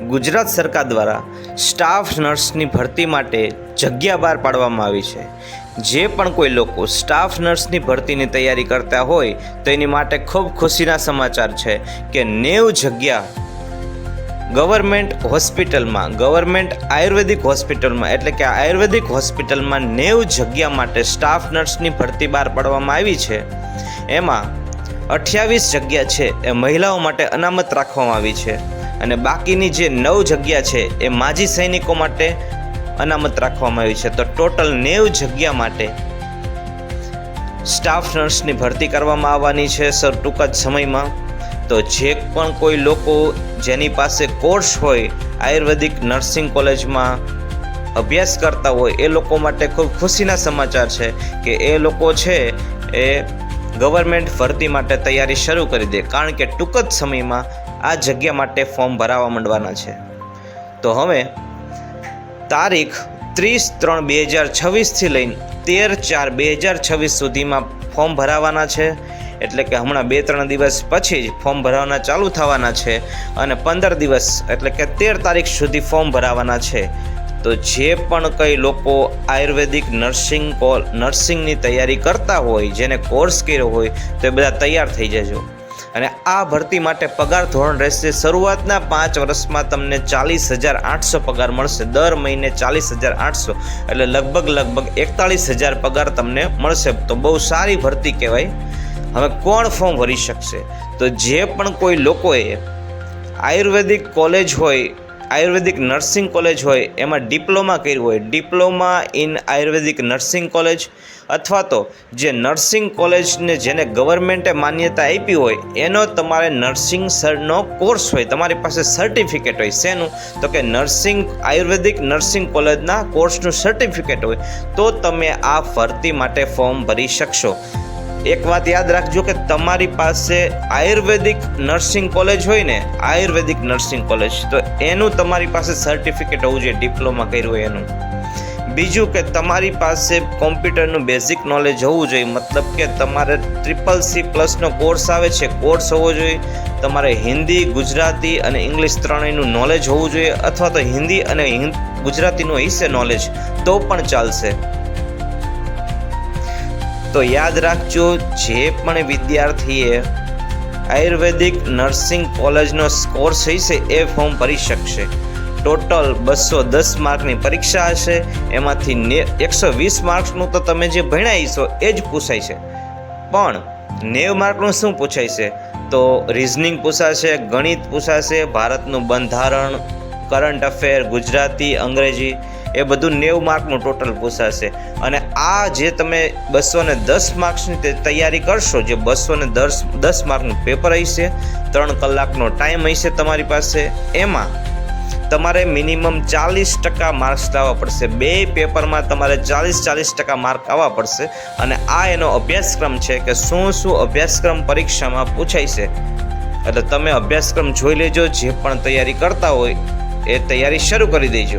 ગુજરાત સરકાર દ્વારા સ્ટાફ નર્સની ભરતી માટે જગ્યા બહાર પાડવામાં આવી છે। જે પણ કોઈ લોકો સ્ટાફ નર્સની ભરતીની તૈયારી કરતા હોય તો એની માટે ખૂબ ખુશીના સમાચાર છે કે 90 જગ્યા ગવર્મેન્ટ હોસ્પિટલમાં, ગવર્મેન્ટ આયુર્વેદિક હોસ્પિટલમાં, એટલે કે આયુર્વેદિક હોસ્પિટલમાં 90 જગ્યા માટે સ્ટાફ નર્સની ભરતી બહાર પાડવામાં આવી છે। એમાં 28 જગ્યા છે એ મહિલાઓ માટે અનામત રાખવામાં આવી છે અને બાકીની જે 9 જગ્યા છે એ માજી સૈનિકો માટે અનામત રાખવામાં આવી છે। તો ટોટલ 90 જગ્યા માટે સ્ટાફ નર્સની ભરતી કરવામાં આવવાની છે સર ટૂંક જ સમયમાં। તો જે પણ કોઈ લોકો જેની પાસે કોર્સ હોય આયુર્વેદિક નર્સિંગ કોલેજમાં અભ્યાસ કરતા હોય એ લોકો માટે ખૂબ ખુશીના સમાચાર છે કે એ લોકો છે એ ગવર્મેન્ટ ભરતી માટે તૈયારી શરૂ કરી દે, કારણ કે ટૂંક જ સમયમાં આ જગ્યા માટે ફોર્મ ભરાવા માંડવાના છે। તો હવે તારીખ 30/3/2026 થી લઈને 13/4/2026 સુધીમાં ફોર્મ ભરાવાના છે। એટલે કે હમણાં 2-3 દિવસ પછી જ ફોર્મ ભરાવાના ચાલુ થવાના છે અને 15 દિવસ એટલે કે 13 તારીખ સુધી ફોર્મ ભરાવાના છે। તો જે પણ કંઈ લોકો આયુર્વેદિક નર્સિંગની તૈયારી કરતા હોય, જેને કોર્સ કર્યો હોય, તો એ બધા તૈયાર થઈ જજો। અને આ ભરતી માટે પગાર ધોરણ રહેશે, શરૂઆતના 5 વર્ષમાં તમને 40,800 પગાર મળશે, દર મહિને 40,800 એટલે લગભગ 41,000 પગાર તમને મળશે। તો બહુ સારી ભરતી કહેવાય। હવે કોણ ફોર્મ ભરી શકશે? તો જે પણ કોઈ લોકોએ આયુર્વેદિક કોલેજ હોય, આયુર્વેદિક નર્સિંગ કોલેજ હોય, એમાં ડિપ્લોમા કર્યું હોય, diploma in Ayurvedic nursing college, અથવા તો જે નર્સિંગ કોલેજને જેને ગવર્મેન્ટે માન્યતા આપી હોય એનો તમારે નર્સિંગ સરનો કોર્સ હોય, તમારી પાસે સર્ટિફિકેટ હોય, શેનું? તો કે નર્સિંગ આયુર્વેદિક નર્સિંગ કોલેજના કોર્સનું સર્ટિફિકેટ હોય, તો તમે આ ભરતી માટે ફોર્મ ભરી શકશો। એક વાત યાદ રાખજો કે તમારી પાસે આયુર્વેદિક નર્સિંગ કોલેજ હોય ને, આયુર્વેદિક નર્સિંગ કોલેજ, તો એનું તમારી પાસે સર્ટિફિકેટ હોવું જોઈએ, ડિપ્લોમા કર્યું હોય એનું। બીજું કે તમારી પાસે કોમ્પ્યુટરનું બેઝિક નોલેજ હોવું જોઈએ, મતલબ કે તમારે CCC+ નો કોર્સ આવે છે, કોર્સ હોવો જોઈએ। તમારે હિન્દી, ગુજરાતી અને ઇંગ્લિશ ત્રણેયનું નોલેજ હોવું જોઈએ, અથવા તો હિન્દી અને ગુજરાતીનું હશે નોલેજ તો પણ ચાલશે। તો યાદ રાખજો, જે પણ વિદ્યાર્થીએ આયુર્વેદિક નર્સિંગ કોલેજનો કોર્સ હશે એ ફોર્મ ભરી શકશે। ટોટલ 210 માર્કની પરીક્ષા હશે, એમાંથી 120 માર્ક્સનું તો તમે જે ભણ્યા હશો એ જ પૂછાય છે, પણ 90 માર્કનું શું પૂછાય છે? તો રિઝનિંગ પૂછાશે, ગણિત પૂછાશે, ભારતનું બંધારણ, કરંટ અફેર, ગુજરાતી, અંગ્રેજી, એ બધું 90 માર્કનું ટોટલ પૂછાશે। અને આ જે તમે 210 માર્ક્સની તૈયારી કરશો, જે 210 માર્કનું પેપર હશે, 3 કલાકનો ટાઈમ હશે તમારી પાસે, એમાં તમારે મિનિમમ 40% માર્ક્સ લાવવા પડશે। 2 પેપરમાં તમારે 40% માર્ક આવવા પડશે। અને આ એનો અભ્યાસક્રમ છે કે શું અભ્યાસક્રમ પરીક્ષામાં પૂછાય છે, એટલે તમે અભ્યાસક્રમ જોઈ લેજો। જે પણ તૈયારી કરતા હોય એ તૈયારી શરૂ કરી દેજો।